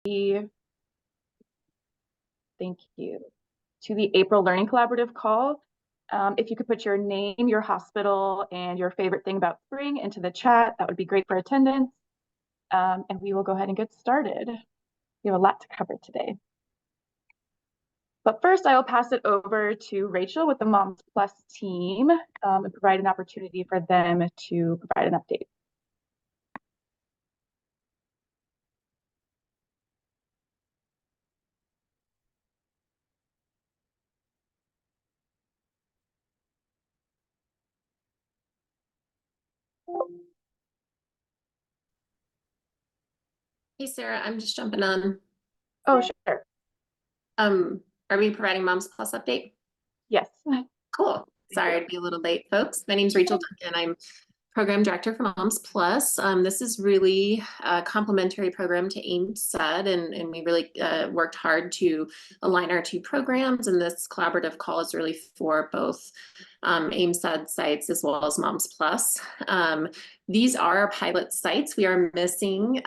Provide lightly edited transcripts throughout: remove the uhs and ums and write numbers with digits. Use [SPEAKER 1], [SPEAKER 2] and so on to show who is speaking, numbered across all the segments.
[SPEAKER 1] Thank you. To the April Learning Collaborative call. If you could put your name, your hospital, and your favorite thing about spring into the chat, that would be great for attendance. And we will go ahead and get started. We have a lot to cover today. But first, I will pass it over to Rachel with the Moms Plus team and provide an opportunity for them to provide an update.
[SPEAKER 2] Hey, Sarah, I'm just jumping on.
[SPEAKER 1] Oh, sure.
[SPEAKER 2] Are we providing Moms Plus update?
[SPEAKER 1] Yes.
[SPEAKER 2] Cool. Sorry, I'd be a little late, folks. My name's Rachel Duncan. I'm Program Director for Moms Plus. This is really a complementary program to SUD, and we really worked hard to align our two programs, and this collaborative call is really for both SUD sites as well as Moms Plus. These are our pilot sites. We are missing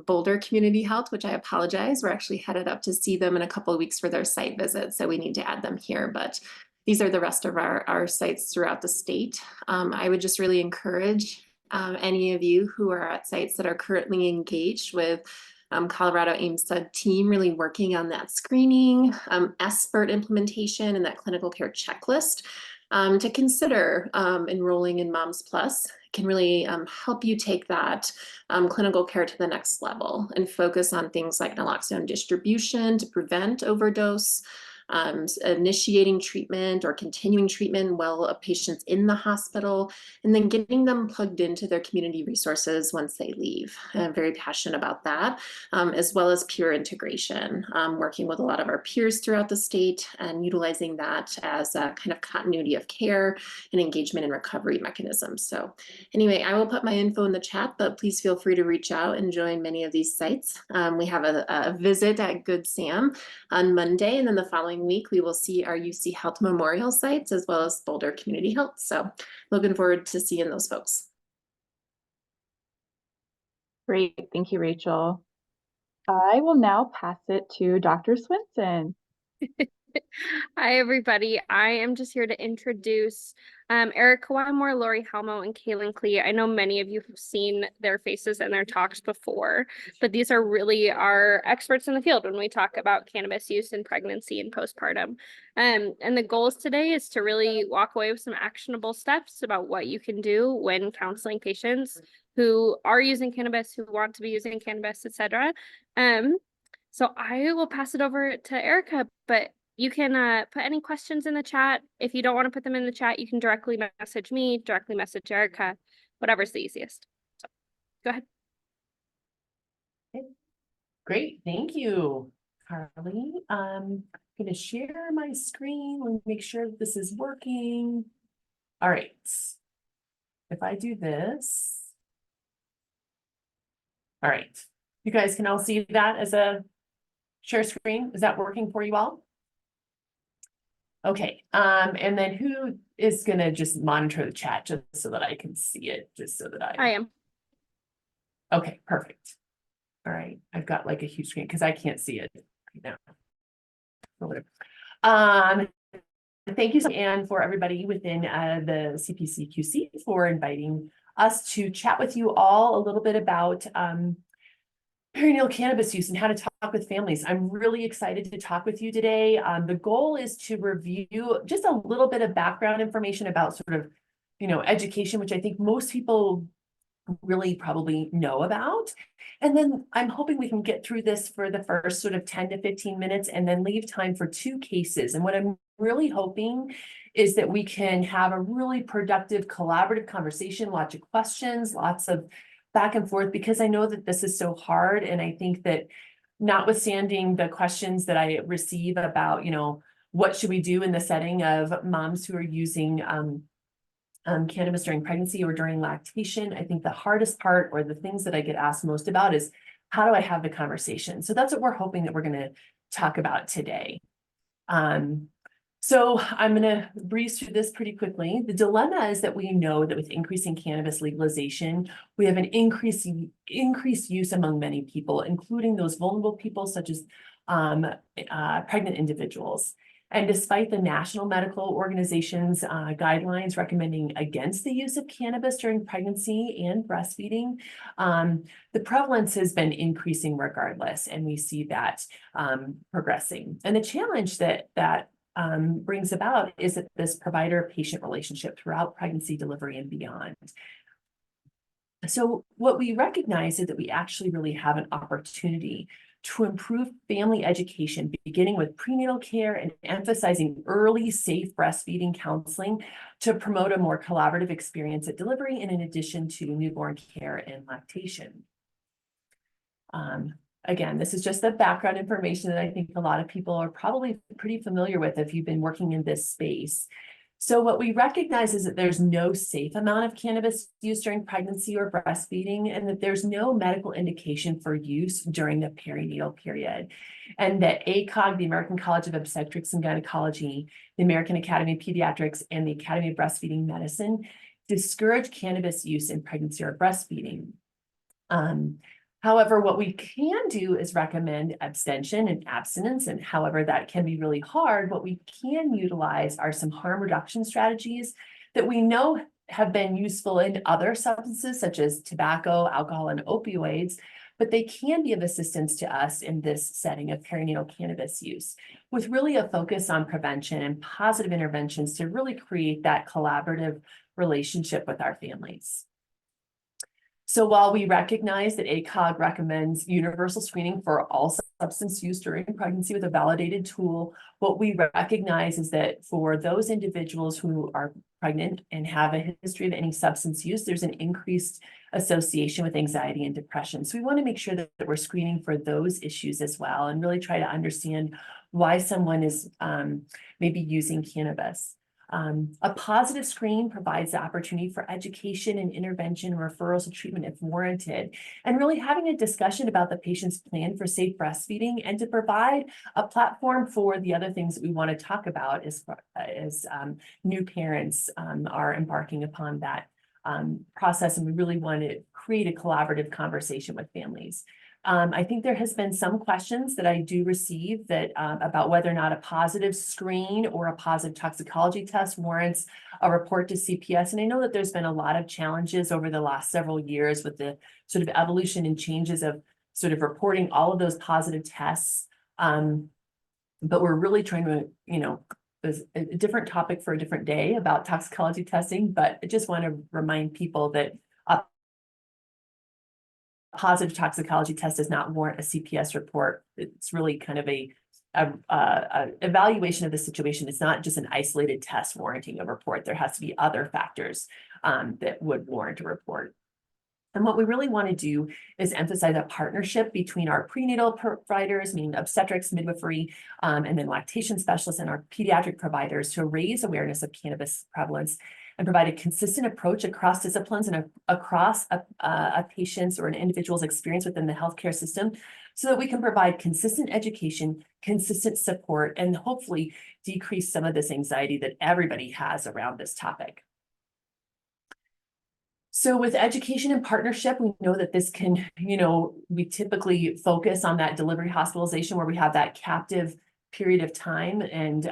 [SPEAKER 2] Boulder Community Health, which I apologize. We're actually headed up to see them in a couple of weeks for their site visit, so we need to add them here, but these are the rest of our sites throughout the state. I would just really encourage any of you who are at sites that are currently engaged with Colorado SUD team really working on that screening, SBIRT implementation, and that clinical care checklist to consider enrolling in Moms Plus. It can really help you take that clinical care to the next level and focus on things like naloxone distribution to prevent overdose, initiating treatment or continuing treatment while a patient's in the hospital, and then getting them plugged into their community resources once they leave. I'm very passionate about that, as well as peer integration, working with a lot of our peers throughout the state and utilizing that as a kind of continuity of care and engagement and recovery mechanisms. So anyway, I will put my info in the chat, but please feel free to reach out and join many of these sites. We have a visit at Good Sam on Monday, and then the following week we will see our UC Health Memorial sites as well as Boulder Community Health. So looking forward to seeing those folks.
[SPEAKER 1] Great, thank you, Rachel. I will now pass it to Dr. Swinson.
[SPEAKER 3] Hi, everybody. I am just here to introduce Erica Wymore, Lori Helmo, and Kaylin Klee. I know many of you have seen their faces and their talks before, but these are really our experts in the field when we talk about cannabis use in pregnancy and postpartum. And the goals today is to really walk away with some actionable steps about what you can do when counseling patients who are using cannabis, who want to be using cannabis, etc. So I will pass it over to Erica, but you can put any questions in the chat. If you don't want to put them in the chat, you can directly message me, directly message Erica, whatever's the easiest. So go ahead.
[SPEAKER 4] Okay. Great, thank you, Carly. I'm going to share my screen. Let me make sure that this is working. All right. If I do this. All right. You guys can all see that as a share screen. Is that working for you all? Okay, and then who is gonna just monitor the chat just so that I can see it, just so that
[SPEAKER 3] I am.
[SPEAKER 4] Okay, perfect. All right, I've got like a huge screen because I can't see it right now. Or whatever. Thank you, and for everybody within the CPCQC for inviting us to chat with you all a little bit about perinatal cannabis use and how to talk with families. I'm really excited to talk with you today. The goal is to review just a little bit of background information about sort of, education, which I think most people really probably know about. And then I'm hoping we can get through this for the first sort of 10 to 15 minutes and then leave time for 2 cases. And what I'm really hoping is that we can have a really productive, collaborative conversation, lots of questions, lots of back and forth, because I know that this is so hard. And I think that notwithstanding the questions that I receive about, what should we do in the setting of moms who are using cannabis during pregnancy or during lactation, I think the hardest part, or the things that I get asked most about, is how do I have the conversation? So that's what we're hoping that we're going to talk about today. So I'm going to breeze through this pretty quickly. The dilemma is that we know that with increasing cannabis legalization, we have an increased use among many people, including those vulnerable people such as pregnant individuals. And despite the National Medical Organization's guidelines recommending against the use of cannabis during pregnancy and breastfeeding, the prevalence has been increasing regardless, and we see that progressing. And the challenge that brings about is that this provider-patient relationship throughout pregnancy, delivery, and beyond. So what we recognize is that we actually really have an opportunity to improve family education, beginning with prenatal care and emphasizing early, safe breastfeeding counseling to promote a more collaborative experience at delivery, and in addition to newborn care and lactation. Again, this is just the background information that I think a lot of people are probably pretty familiar with if you've been working in this space. So what we recognize is that there's no safe amount of cannabis use during pregnancy or breastfeeding, and that there's no medical indication for use during the perinatal period. And that ACOG, the American College of Obstetrics and Gynecology, the American Academy of Pediatrics, and the Academy of Breastfeeding Medicine discourage cannabis use in pregnancy or breastfeeding. However, what we can do is recommend abstention and abstinence, and however that can be really hard, what we can utilize are some harm reduction strategies that we know have been useful in other substances such as tobacco, alcohol, and opioids, but they can be of assistance to us in this setting of perinatal cannabis use, with really a focus on prevention and positive interventions to really create that collaborative relationship with our families. So while we recognize that ACOG recommends universal screening for all substance use during pregnancy with a validated tool, what we recognize is that for those individuals who are pregnant and have a history of any substance use, there's an increased association with anxiety and depression. So we want to make sure that we're screening for those issues as well, and really try to understand why someone is maybe using cannabis. A positive screen provides the opportunity for education and intervention, referrals to treatment if warranted, and really having a discussion about the patient's plan for safe breastfeeding, and to provide a platform for the other things that we want to talk about as new parents are embarking upon that process, and we really want to create a collaborative conversation with families. I think there has been some questions that I do receive that about whether or not a positive screen or a positive toxicology test warrants a report to CPS. And I know that there's been a lot of challenges over the last several years with the sort of evolution and changes of sort of reporting all of those positive tests. But we're really trying to, there's a different topic for a different day about toxicology testing, but I just want to remind people that positive toxicology test does not warrant a CPS report. It's really kind of a evaluation of the situation. It's not just an isolated test warranting a report. There has to be other factors that would warrant a report. And what we really want to do is emphasize a partnership between our prenatal providers, meaning obstetrics, midwifery, and then lactation specialists, and our pediatric providers to raise awareness of cannabis prevalence and provide a consistent approach across disciplines and across a patient's or an individual's experience within the healthcare system, so that we can provide consistent education, consistent support, and hopefully decrease some of this anxiety that everybody has around this topic. So with education and partnership, we know that this can, we typically focus on that delivery hospitalization where we have that captive period of time, and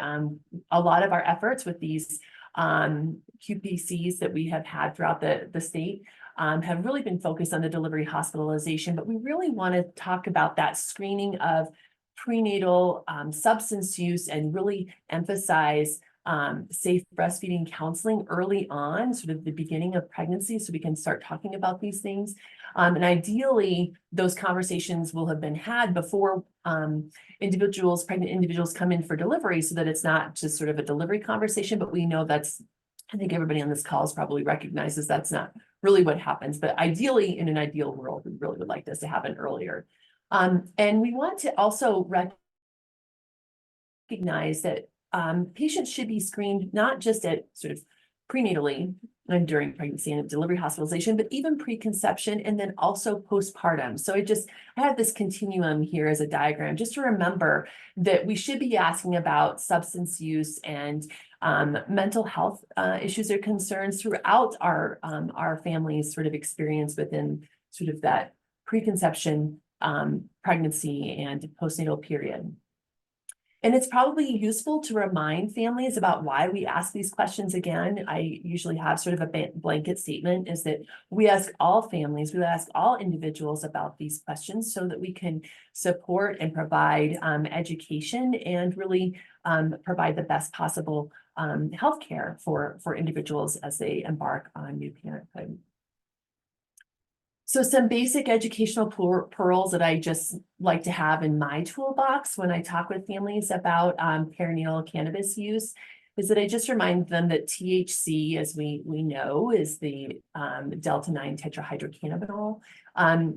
[SPEAKER 4] a lot of our efforts with these QPCs that we have had throughout the state have really been focused on the delivery hospitalization, but we really want to talk about that screening of prenatal substance use and really emphasize safe breastfeeding counseling early on, sort of the beginning of pregnancy, so we can start talking about these things. And ideally, those conversations will have been had before pregnant individuals come in for delivery, so that it's not just sort of a delivery conversation, but we know I think everybody on this call is probably recognizes that's not really what happens. But ideally, in an ideal world, we really would like this to happen earlier. And we want to also recognize that patients should be screened not just at sort of prenatally and during pregnancy and delivery hospitalization, but even preconception and then also postpartum. So I have this continuum here as a diagram just to remember that we should be asking about substance use and mental health issues or concerns throughout our family's sort of experience within sort of that preconception, pregnancy and postnatal period. And it's probably useful to remind families about why we ask these questions again. I usually have sort of a blanket statement is that we ask all families, we ask all individuals about these questions so that we can support and provide education and really provide the best possible healthcare for individuals as they embark on new parenthood. So some basic educational pearls that I just like to have in my toolbox when I talk with families about perinatal cannabis use is that I just remind them that THC, as we know, is the delta-9 tetrahydrocannabinol,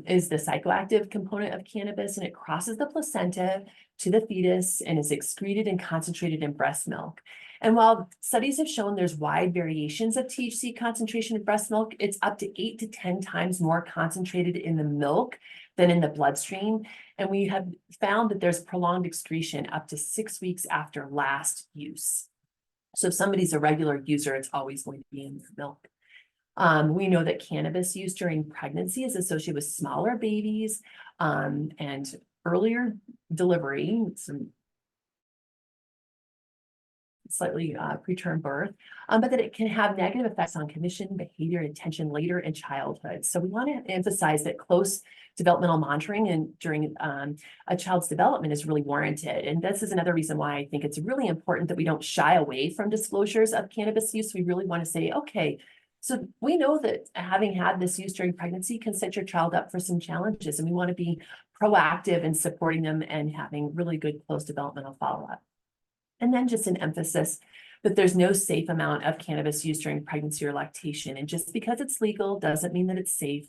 [SPEAKER 4] is the psychoactive component of cannabis, and it crosses the placenta to the fetus and is excreted and concentrated in breast milk. And while studies have shown there's wide variations of THC concentration in breast milk, it's up to 8 to 10 times more concentrated in the milk than in the bloodstream. And we have found that there's prolonged excretion up to 6 weeks after last use. So if somebody's a regular user, it's always going to be in their milk. We know that cannabis use during pregnancy is associated with smaller babies and earlier delivery, some slightly preterm birth, but that it can have negative effects on cognition, behavior, and attention later in childhood. So we want to emphasize that close developmental monitoring and during a child's development is really warranted. And this is another reason why I think it's really important that we don't shy away from disclosures of cannabis use. We really want to say, okay, so we know that having had this use during pregnancy can set your child up for some challenges, and we want to be proactive in supporting them and having really good close developmental follow-up. And then just an emphasis that there's no safe amount of cannabis used during pregnancy or lactation. And just because it's legal doesn't mean that it's safe.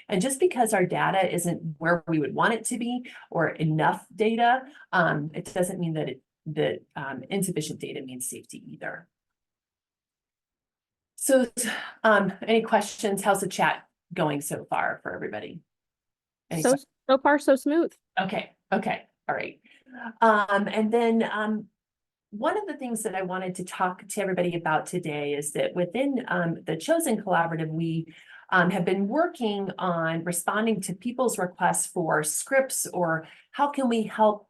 [SPEAKER 4] And just because our data isn't where we would want it to be or enough data, it doesn't mean that insufficient data means safety either. So any questions? How's the chat going so far for everybody?
[SPEAKER 3] So far, so smooth.
[SPEAKER 4] Okay. All right. And then one of the things that I wanted to talk to everybody about today is that within the Chosen Collaborative, we have been working on responding to people's requests for scripts or how can we help,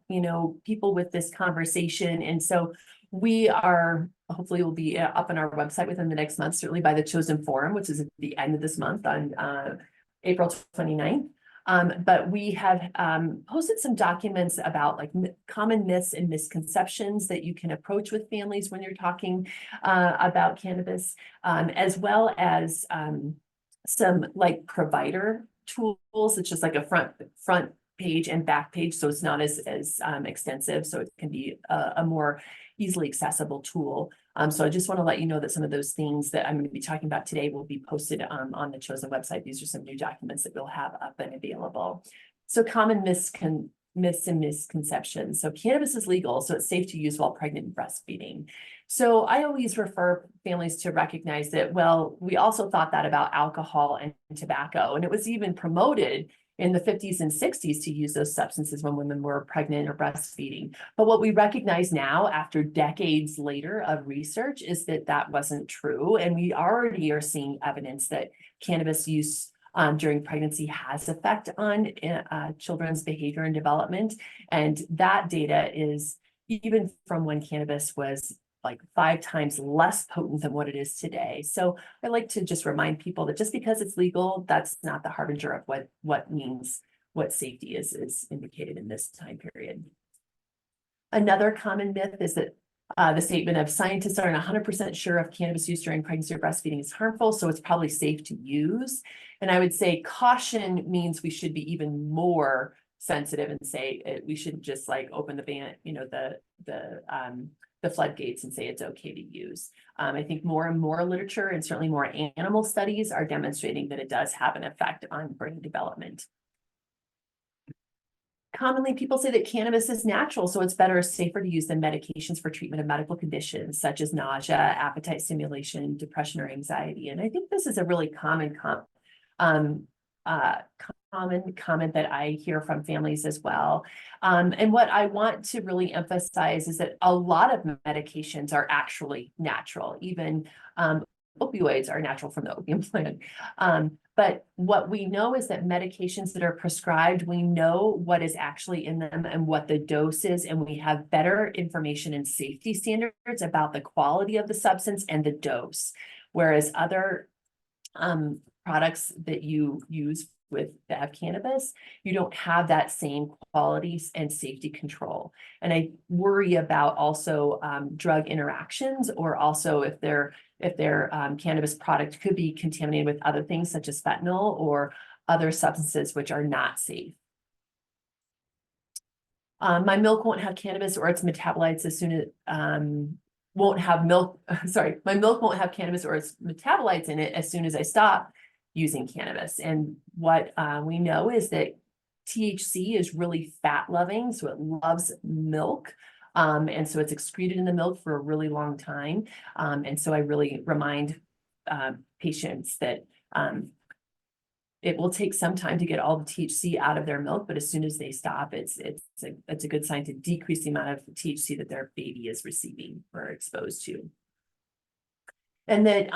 [SPEAKER 4] people with this conversation. And so we are, hopefully will be up on our website within the next month, certainly by the Chosen Forum, which is at the end of this month on April 29th. But we have posted some documents about like common myths and misconceptions that you can approach with families when you're talking about cannabis, as well as some like provider tools. It's just like a front page and back page, so it's not as extensive, so it can be a more easily accessible tool. So I just want to let you know that some of those things that I'm going to be talking about today will be posted on the Chosen website. These are some new documents that we'll have up and available. So common myths and misconceptions. So cannabis is legal, so it's safe to use while pregnant and breastfeeding. So I always refer families to recognize that, well, we also thought that about alcohol and tobacco, and it was even promoted in the 50s and 60s to use those substances when women were pregnant or breastfeeding. But what we recognize now, after decades later of research, is that that wasn't true. And we already are seeing evidence that cannabis use during pregnancy has effect on children's behavior and development. And that data is even from when cannabis was like 5 times less potent than what it is today. So I like to just remind people that just because it's legal, that's not the harbinger of what safety is indicated in this time period. Another common myth is that the statement of scientists aren't 100% sure if cannabis use during pregnancy or breastfeeding is harmful, so it's probably safe to use. And I would say caution means we should be even more sensitive and say we shouldn't just like open the ban, the floodgates and say it's okay to use. I think more and more literature and certainly more animal studies are demonstrating that it does have an effect on brain development. commonly people say that cannabis is natural, so it's better or safer to use than medications for treatment of medical conditions such as nausea, appetite stimulation, depression, or anxiety. And I think this is a really common comment that I hear from families as well. And what I want to really emphasize is that a lot of medications are actually natural. Even opioids are natural from the opium plant. But what we know is that medications that are prescribed, we know what is actually in them and what the dose is, and we have better information and safety standards about the quality of the substance and the dose. Whereas other products that you use that have cannabis, you don't have that same quality and safety control. And I worry about also drug interactions, or also if their cannabis product could be contaminated with other things such as fentanyl or other substances which are not safe. My milk won't have cannabis or its metabolites as soon as won't have milk. Sorry, my milk won't have cannabis or its metabolites in it as soon as I stop using cannabis. And what we know is that THC is really fat loving, so it loves milk. And so it's excreted in the milk for a really long time. And so I really remind patients that it will take some time to get all the THC out of their milk, but as soon as they stop, it's a good sign to decrease the amount of THC that their baby is receiving or exposed to. And that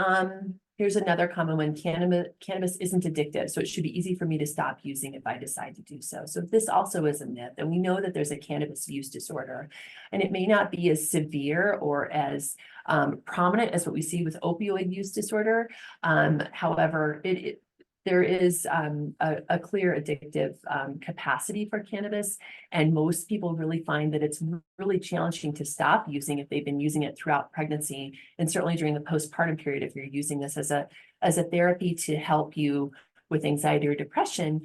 [SPEAKER 4] here's another common one: cannabis isn't addictive, so it should be easy for me to stop using if I decide to do so. So this also is a myth, and we know that there's a cannabis use disorder, and it may not be as severe or as prominent as what we see with opioid use disorder. However, there is a clear addictive capacity for cannabis, and most people really find that it's really challenging to stop using if they've been using it throughout pregnancy, and certainly during the postpartum period if you're using this as a therapy to help you with anxiety or depression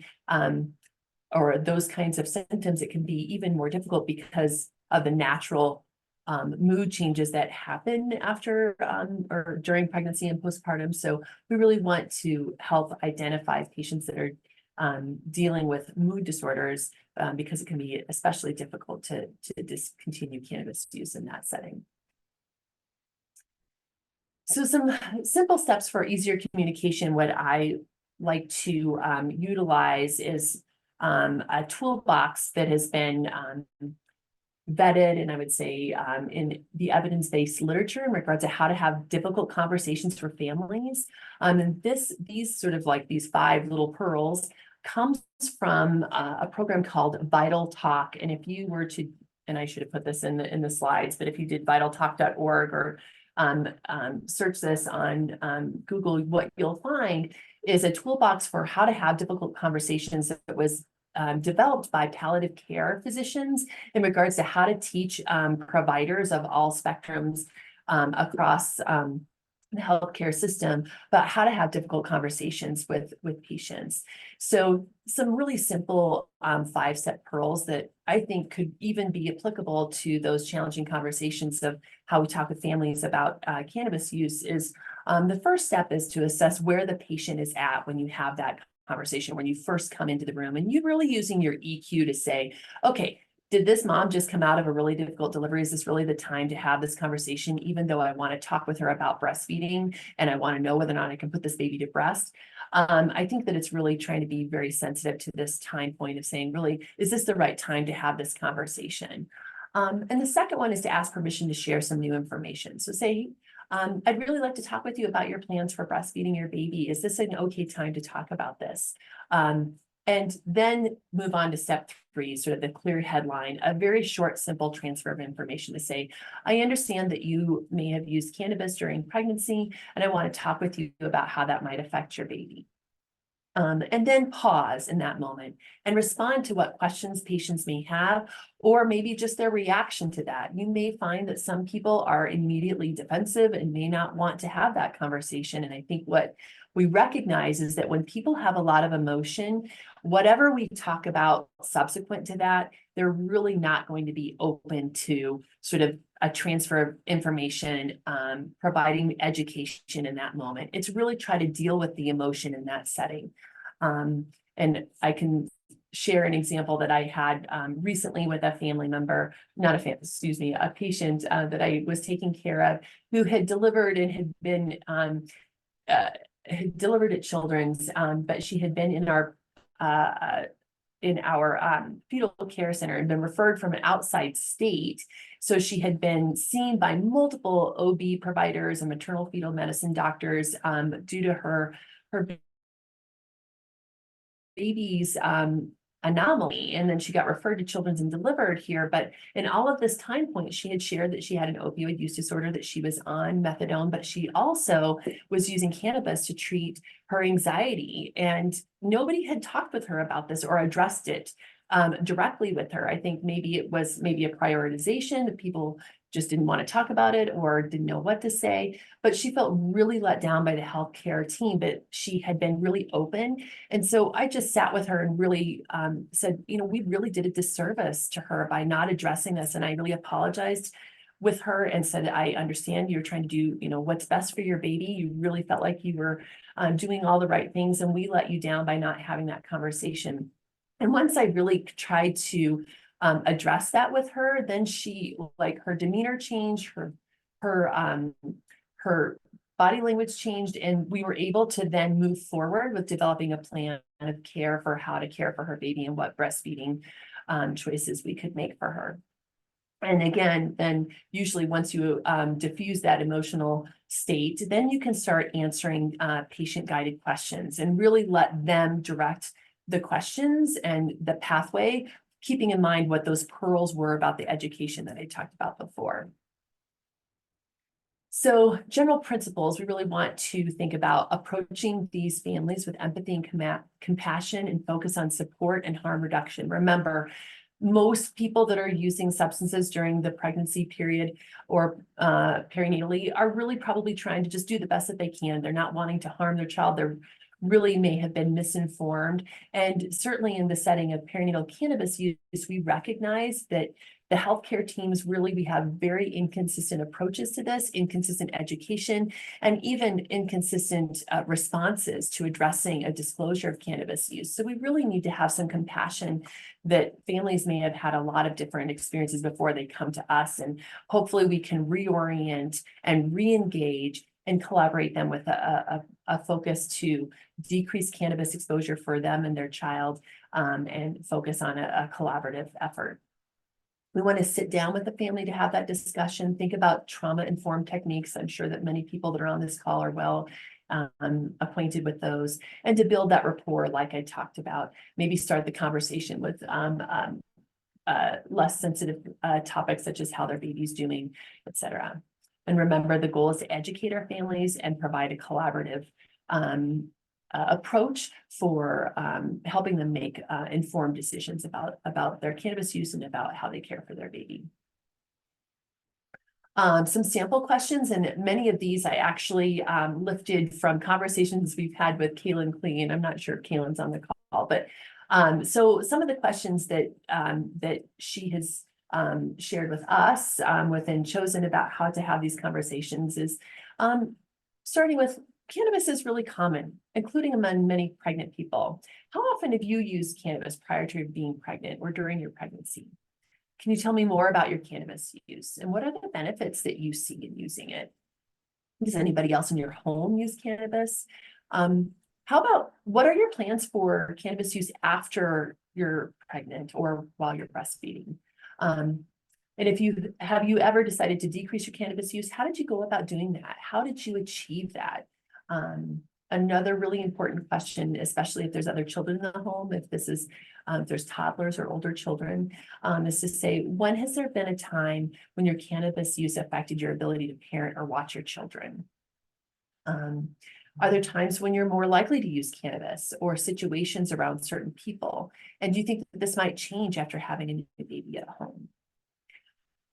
[SPEAKER 4] or those kinds of symptoms. It can be even more difficult because of the natural mood changes that happen after or during pregnancy and postpartum. So we really want to help identify patients that are dealing with mood disorders because it can be especially difficult to discontinue cannabis use in that setting. So some simple steps for easier communication. What I like to utilize is a toolbox that has been vetted, and I would say in the evidence-based literature in regards to how to have difficult conversations for families. And these sort of like these 5 little pearls comes from a program called Vital Talk. And if you were to, and I should have put this in the slides, but if you did vitaltalk.org or search this on Google, what you'll find is a toolbox for how to have difficult conversations that was developed by palliative care physicians in regards to how to teach providers of all spectrums across the healthcare system about how to have difficult conversations with patients. So some really simple 5-step pearls that I think could even be applicable to those challenging conversations of how we talk with families about cannabis use is the first step is to assess where the patient is at when you have that conversation, when you first come into the room, and you're really using your EQ to say, okay, did this mom just come out of a really difficult delivery? Is this really the time to have this conversation, even though I want to talk with her about breastfeeding and I want to know whether or not I can put this baby to breast? I think that it's really trying to be very sensitive to this time point of saying, really, is this the right time to have this conversation? And the second one is to ask permission to share some new information. So say, I'd really like to talk with you about your plans for breastfeeding your baby. Is this an okay time to talk about this? And then move on to step 3, sort of the clear headline, a very short, simple transfer of information to say, I understand that you may have used cannabis during pregnancy, and I want to talk with you about how that might affect your baby. And then pause in that moment and respond to what questions patients may have, or maybe just their reaction to that. You may find that some people are immediately defensive and may not want to have that conversation. And I think what we recognize is that when people have a lot of emotion, whatever we talk about subsequent to that, they're really not going to be open to sort of a transfer of information, providing education in that moment. It's really try to deal with the emotion in that setting. And I can share an example that I had recently with a family member, not a fan, excuse me, a patient that I was taking care of, who had delivered and had been had delivered at Children's, but she had been in our fetal care center and been referred from an outside state. So she had been seen by multiple OB providers and maternal fetal medicine doctors due to her baby's anomaly. And then she got referred to Children's and delivered here. But in all of this time point, she had shared that she had an opioid use disorder, that she was on methadone, but she also was using cannabis to treat her anxiety. And nobody had talked with her about this or addressed it directly with her. I think maybe it was a prioritization that people just didn't want to talk about it or didn't know what to say, but she felt really let down by the healthcare team, but she had been really open. And so I just sat with her and really said, you know, we really did a disservice to her by not addressing this. And I really apologized with her and said, I understand you're trying to do, you know, what's best for your baby. You really felt like you were doing all the right things, and we let you down by not having that conversation. And once I really tried to address that with her, then she, like, her demeanor changed, her body language changed, and we were able to then move forward with developing a plan of care for how to care for her baby and what breastfeeding choices we could make for her. And again, then usually once you diffuse that emotional state, then you can start answering patient-guided questions and really let them direct the questions and the pathway, keeping in mind what those pearls were about the education that I talked about before. So general principles, we really want to think about approaching these families with empathy and compassion, and focus on support and harm reduction. Remember, most people that are using substances during the pregnancy period or perinatally are really probably trying to just do the best that they can. They're not wanting to harm their child. They're really may have been misinformed. And certainly in the setting of perinatal cannabis use, we recognize that the healthcare teams really, we have very inconsistent approaches to this, inconsistent education, and even inconsistent responses to addressing a disclosure of cannabis use. So we really need to have some compassion that families may have had a lot of different experiences before they come to us, and hopefully we can reorient and re-engage and collaborate them with a focus to decrease cannabis exposure for them and their child, and focus on a collaborative effort. We want to sit down with the family to have that discussion, think about trauma-informed techniques. I'm sure that many people that are on this call are well acquainted with those, and to build that rapport, like I talked about, maybe start the conversation with less sensitive topics such as how their baby's doing, etc. And remember, the goal is to educate our families and provide a collaborative approach for helping them make informed decisions about their cannabis use and about how they care for their baby. Some sample questions, and many of these I actually lifted from conversations we've had with Kaylin Klee. I'm not sure if Kaylin's on the call, but so some of the questions that that she has shared with us within Chosen about how to have these conversations is starting with, cannabis is really common, including among many pregnant people. How often have you used cannabis prior to being pregnant or during your pregnancy? Can you tell me more about your cannabis use, and what are the benefits that you see in using it? Does anybody else in your home use cannabis? How about, what are your plans for cannabis use after you're pregnant or while you're breastfeeding? And if have you ever decided to decrease your cannabis use? How did you go about doing that? How did you achieve that? Another really important question, especially if there's other children in the home, if this is, if there's toddlers or older children, is to say, when has there been a time when your cannabis use affected your ability to parent or watch your children? Are there times when you're more likely to use cannabis, or situations around certain people? And do you think that this might change after having a new baby at home?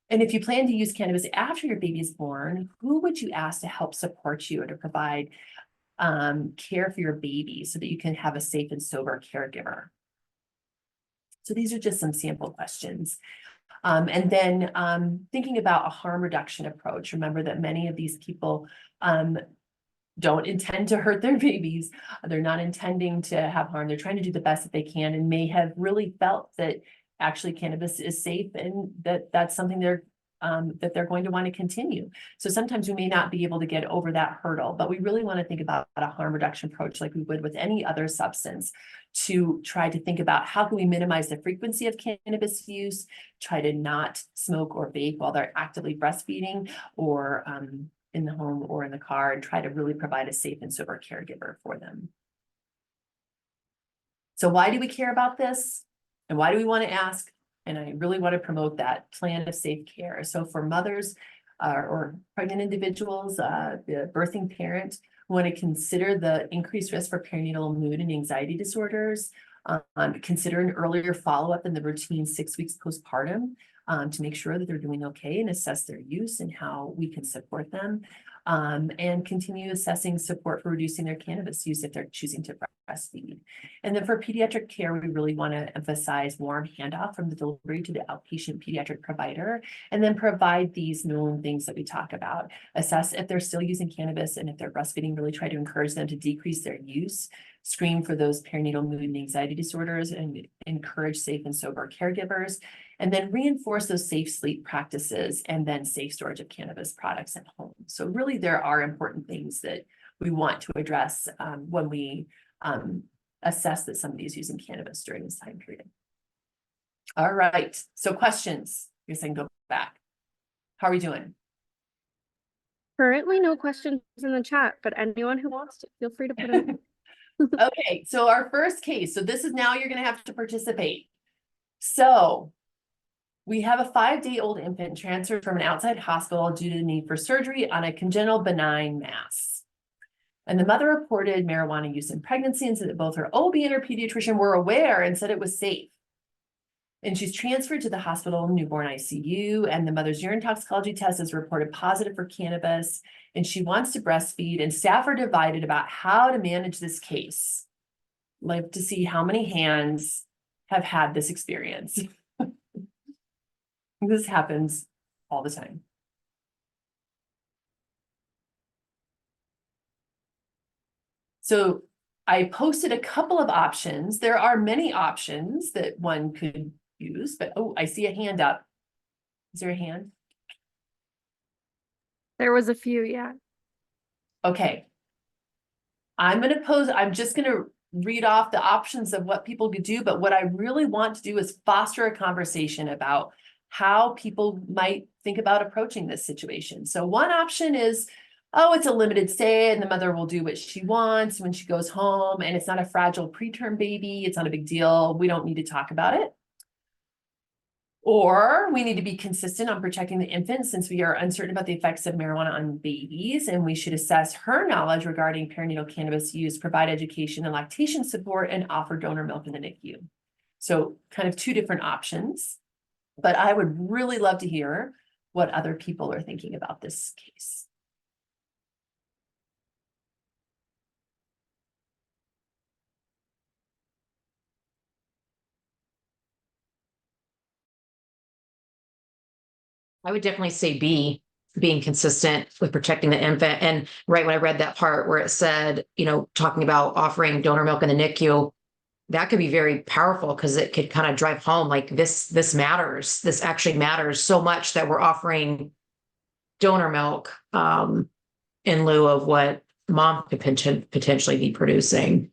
[SPEAKER 4] And if you plan to use cannabis after your baby is born, who would you ask to help support you or to provide care for your baby so that you can have a safe and sober caregiver? So these are just some sample questions. And then thinking about a harm reduction approach. Remember that many of these people don't intend to hurt their babies. They're not intending to have harm. They're trying to do the best that they can and may have really felt that actually cannabis is safe and that's something that they're going to want to continue. So sometimes we may not be able to get over that hurdle, but we really want to think about a harm reduction approach like we would with any other substance to try to think about how can we minimize the frequency of cannabis use, try to not smoke or vape while they're actively breastfeeding or in the home or in the car, and try to really provide a safe and sober caregiver for them. So why do we care about this? And why do we want to ask? And I really want to promote that plan of safe care. So for mothers or pregnant individuals, the birthing parent want to consider the increased risk for perinatal mood and anxiety disorders, consider an earlier follow-up in the routine 6 weeks postpartum to make sure that they're doing okay and assess their use and how we can support them. And continue assessing support for reducing their cannabis use if they're choosing to breastfeed. And then for pediatric care, we really want to emphasize warm handoff from the delivery to the outpatient pediatric provider, and then provide these known things that we talk about. Assess if they're still using cannabis, and if they're breastfeeding, really try to encourage them to decrease their use, screen for those perinatal mood and anxiety disorders, and encourage safe and sober caregivers, and then reinforce those safe sleep practices and then safe storage of cannabis products at home. So really there are important things that we want to address when we assess that somebody is using cannabis during this time period. All right, so questions. You're saying go back. How are we doing?
[SPEAKER 3] Currently no questions in the chat, but anyone who wants to, feel free to put it in.
[SPEAKER 4] Okay, so our first case. So this is now you're going to have to participate. So we have a 5-day-old infant transferred from an outside hospital due to the need for surgery on a congenital benign mass. And the mother reported marijuana use in pregnancy and said that both her OB and her pediatrician were aware and said it was safe. And she's transferred to the hospital newborn ICU, and the mother's urine toxicology test is reported positive for cannabis, and she wants to breastfeed, and staff are divided about how to manage this case. Like to see how many hands have had this experience. This happens all the time. So I posted a couple of options. There are many options that one could use, but oh, I see a hand up. Is there a hand?
[SPEAKER 3] There was a few, yeah.
[SPEAKER 4] Okay. I'm just going to read off the options of what people could do, but what I really want to do is foster a conversation about how people might think about approaching this situation. So one option is, oh, it's a limited stay and the mother will do what she wants when she goes home, and it's not a fragile preterm baby. It's not a big deal. We don't need to talk about it. Or we need to be consistent on protecting the infant since we are uncertain about the effects of marijuana on babies, and we should assess her knowledge regarding perinatal cannabis use, provide education and lactation support, and offer donor milk in the NICU. So kind of two different options, but I would really love to hear what other people are thinking about this case.
[SPEAKER 5] I would definitely say B, being consistent with protecting the infant. And right when I read that part where it said, talking about offering donor milk in the NICU, that could be very powerful because it could kind of drive home like this matters. This actually matters so much that we're offering donor milk in lieu of what mom could potentially be producing.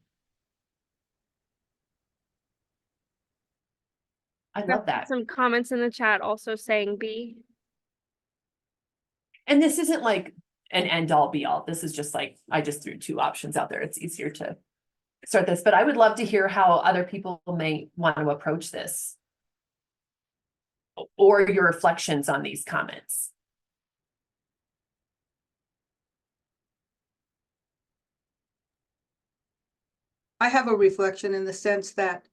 [SPEAKER 4] I love that.
[SPEAKER 3] Some comments in the chat also saying B.
[SPEAKER 4] And this isn't like an end all be all. This is just like, I just threw two options out there. It's easier to start this, but I would love to hear how other people may want to approach this or your reflections on these comments.
[SPEAKER 6] I have a reflection in the sense that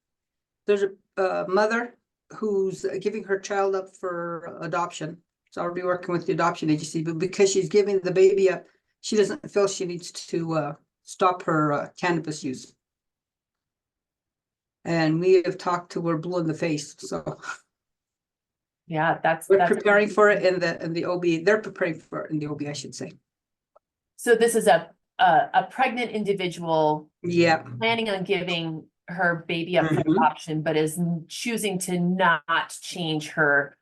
[SPEAKER 6] there's a mother who's giving her child up for adoption. So I'll be working with the adoption agency, but because she's giving the baby up, she doesn't feel she needs to stop her cannabis use. And we have talked to her blue in the face, so.
[SPEAKER 4] Yeah, that's
[SPEAKER 6] preparing for it in the OB. They're preparing for it in the OB, I should say.
[SPEAKER 4] So this is a a pregnant individual
[SPEAKER 6] Yeah.
[SPEAKER 4] planning on giving her baby up for
[SPEAKER 6] Mhm.
[SPEAKER 4] adoption, but is choosing to not change her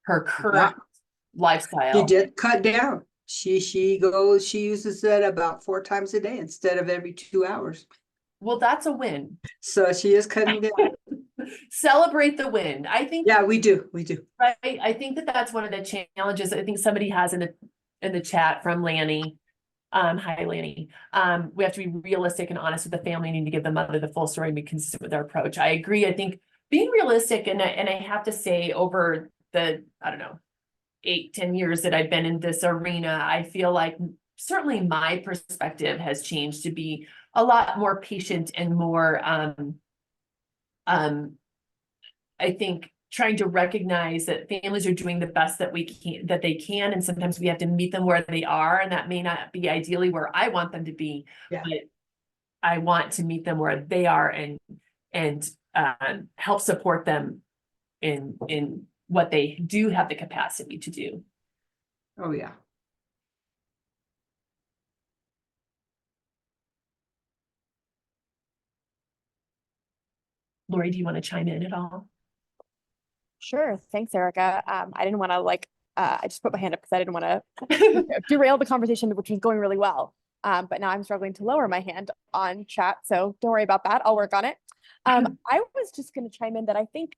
[SPEAKER 4] current
[SPEAKER 6] She
[SPEAKER 4] lifestyle.
[SPEAKER 6] did cut down. She uses it about 4 times a day instead of every 2 hours.
[SPEAKER 4] Well, that's a win.
[SPEAKER 6] So she is cutting down.
[SPEAKER 4] Celebrate the win. I think,
[SPEAKER 6] Yeah, we do.
[SPEAKER 4] right? I think that that's one of the challenges. I think somebody has in the chat from Lanny. Hi, Lanny. We have to be realistic and honest with the family. We need to give the mother the full story and be consistent with our approach. I agree. I think being realistic, and I have to say, over the, I don't know, 8-10 years that I've been in this arena, I feel like certainly my perspective has changed to be a lot more patient and more, I think trying to recognize that families are doing the best that they can, and sometimes we have to meet them where they are, and that may not be ideally where I want them to be,
[SPEAKER 6] Yeah.
[SPEAKER 4] but I want to meet them where they are and help support them in what they do have the capacity to do.
[SPEAKER 6] Oh, yeah.
[SPEAKER 4] Lori, do you want to chime in at all?
[SPEAKER 7] Sure. Thanks, Erica. I didn't want to I just put my hand up because I didn't want to derail the conversation, which was going really well. But now I'm struggling to lower my hand on chat. So don't worry about that. I'll work on it. I was just going to chime in that I think,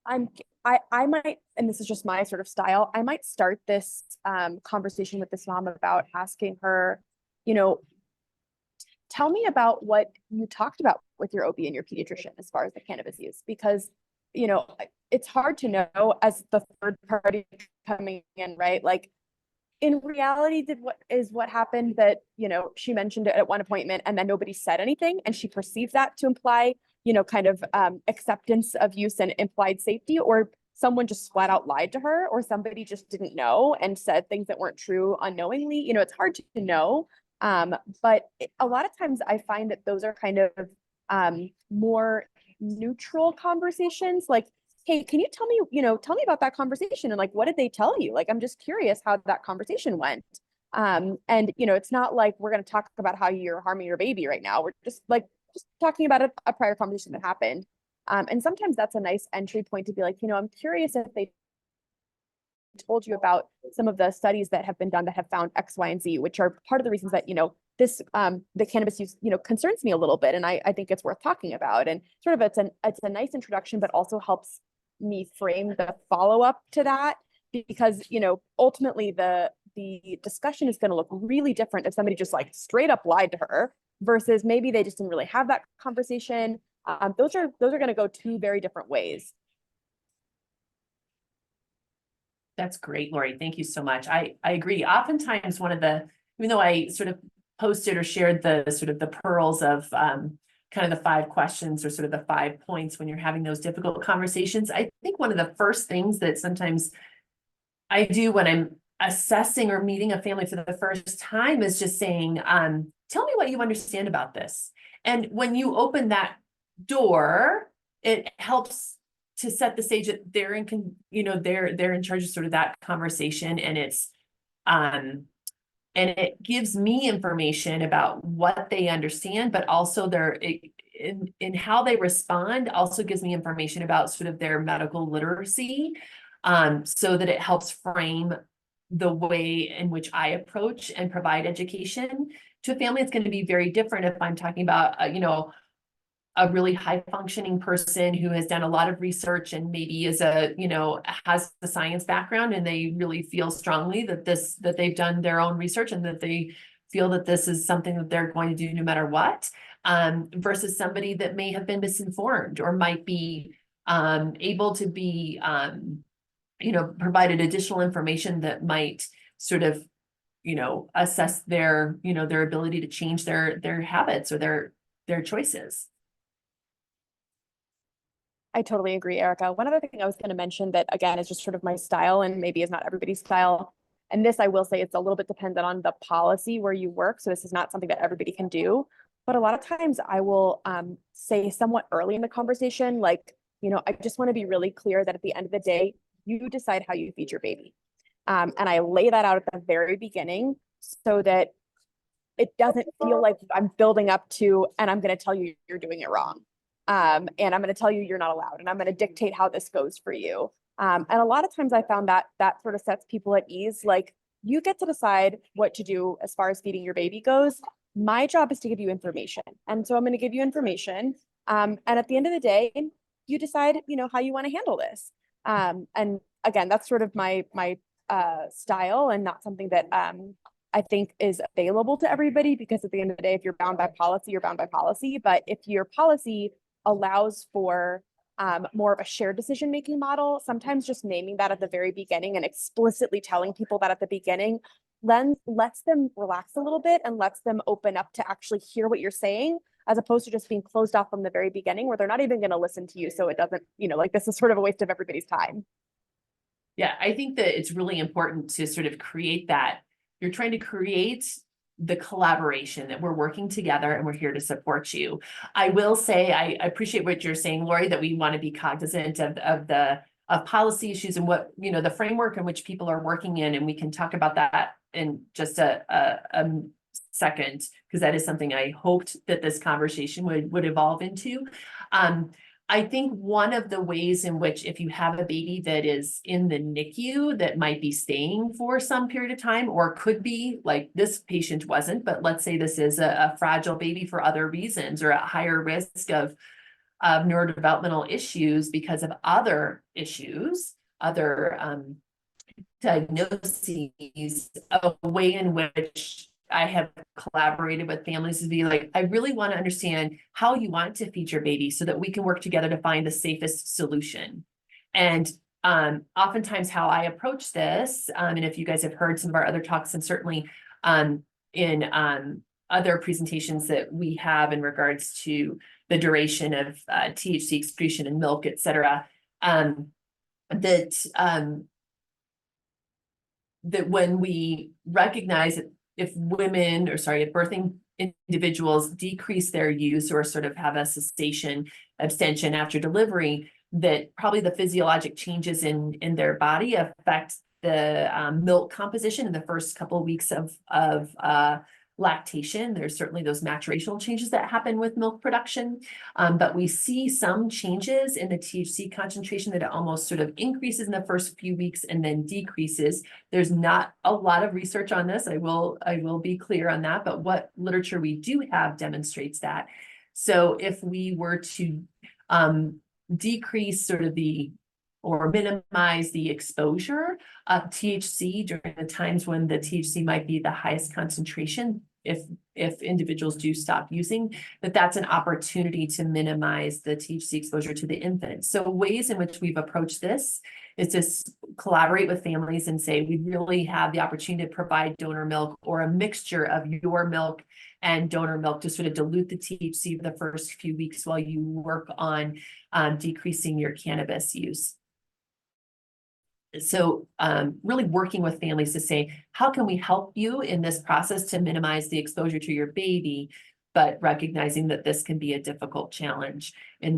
[SPEAKER 7] I might, and this is just my sort of style, I might start this conversation with this mom about asking her, tell me about what you talked about with your OB and your pediatrician as far as the cannabis use, because it's hard to know as the third party coming in, right? Like in reality, what happened that, she mentioned it at one appointment and then nobody said anything. And she perceived that to imply, kind of acceptance of use and implied safety, or someone just flat out lied to her, or somebody just didn't know and said things that weren't true unknowingly. It's hard to know. But a lot of times I find that those are kind of more neutral conversations, like, hey, can you tell me about that conversation, and like, what did they tell you? Like, I'm just curious how that conversation went. And it's not like we're going to talk about how you're harming your baby right now. We're just talking about a prior conversation that happened. And sometimes that's a nice entry point to be like, I'm curious if they told you about some of the studies that have been done that have found X, Y, and Z, which are part of the reasons that, this, the cannabis use, concerns me a little bit. And I think it's worth talking about. And sort of it's a nice introduction, but also helps me frame the follow-up to that, because, ultimately the discussion is going to look really different if somebody just like straight up lied to her versus maybe they just didn't really have that conversation. Those are going to go two very different ways.
[SPEAKER 4] That's great, Lori. Thank you so much. I agree. Oftentimes even though I sort of posted or shared the sort of the pearls of kind of the 5 questions or sort of the 5 points when you're having those difficult conversations, I think one of the first things that sometimes I do when I'm assessing or meeting a family for the first time is just saying, tell me what you understand about this. And when you open that door, it helps to set the stage that they're in charge of sort of that conversation, and it's and it gives me information about what they understand, but also in how they respond also gives me information about sort of their medical literacy, so that it helps frame the way in which I approach and provide education to a family. It's going to be very different if I'm talking about, a really high functioning person who has done a lot of research and maybe has the science background, and they really feel strongly that they've done their own research and that they feel that this is something that they're going to do no matter what, versus somebody that may have been misinformed or might be able to be provided additional information that might sort of assess their ability to change their habits or their choices.
[SPEAKER 7] I totally agree, Erica. One other thing I was going to mention that, again, is just sort of my style and maybe is not everybody's style. And this, I will say, it's a little bit dependent on the policy where you work. So this is not something that everybody can do. But a lot of times I will say somewhat early in the conversation, like, I just want to be really clear that at the end of the day, you decide how you feed your baby. And I lay that out at the very beginning so that it doesn't feel like I'm building up to, and I'm going to tell you you're doing it wrong. And I'm going to tell you you're not allowed, and I'm going to dictate how this goes for you. And a lot of times I found that that sort of sets people at ease. Like, you get to decide what to do as far as feeding your baby goes. My job is to give you information. And so I'm going to give you information. And at the end of the day, you decide, how you want to handle this. And again, that's sort of my style, and not something that I think is available to everybody, because at the end of the day, if you're bound by policy, you're bound by policy. But if your policy allows for more of a shared decision-making model, sometimes just naming that at the very beginning and explicitly telling people that at the beginning lets them relax a little bit and lets them open up to actually hear what you're saying, as opposed to just being closed off from the very beginning where they're not even going to listen to you. So it doesn't, like, this is sort of a waste of everybody's time.
[SPEAKER 4] Yeah, I think that it's really important to sort of create that. You're trying to create the collaboration that we're working together and we're here to support you. I will say, I appreciate what you're saying, Lori, that we want to be cognizant of policy issues and what, the framework in which people are working in. And we can talk about that in just a second, because that is something I hoped that this conversation would evolve into. I think one of the ways in which, if you have a baby that is in the NICU that might be staying for some period of time, or could be, like this patient wasn't, but let's say this is a fragile baby for other reasons, or at higher risk of neurodevelopmental issues because of other issues, other diagnoses, a way in which I have collaborated with families to be like, I really want to understand how you want to feed your baby so that we can work together to find the safest solution. And oftentimes how I approach this, and if you guys have heard some of our other talks, and certainly in other presentations that we have in regards to the duration of THC excretion in milk, et cetera, that when we recognize that if birthing individuals decrease their use or sort of have a cessation abstention after delivery, that probably the physiologic changes in their body affect the milk composition in the first couple of weeks of lactation. There's certainly those maturational changes that happen with milk production, but we see some changes in the THC concentration that it almost sort of increases in the first few weeks and then decreases. There's not a lot of research on this. I will be clear on that, but what literature we do have demonstrates that. So if we were to decrease sort of or minimize the exposure of THC during the times when the THC might be the highest concentration, if individuals do stop using, that's an opportunity to minimize the THC exposure to the infant. So ways in which we've approached this is to collaborate with families and say, we really have the opportunity to provide donor milk or a mixture of your milk and donor milk to sort of dilute the THC for the first few weeks while you work on decreasing your cannabis use. So really working with families to say, how can we help you in this process to minimize the exposure to your baby, but recognizing that this can be a difficult challenge in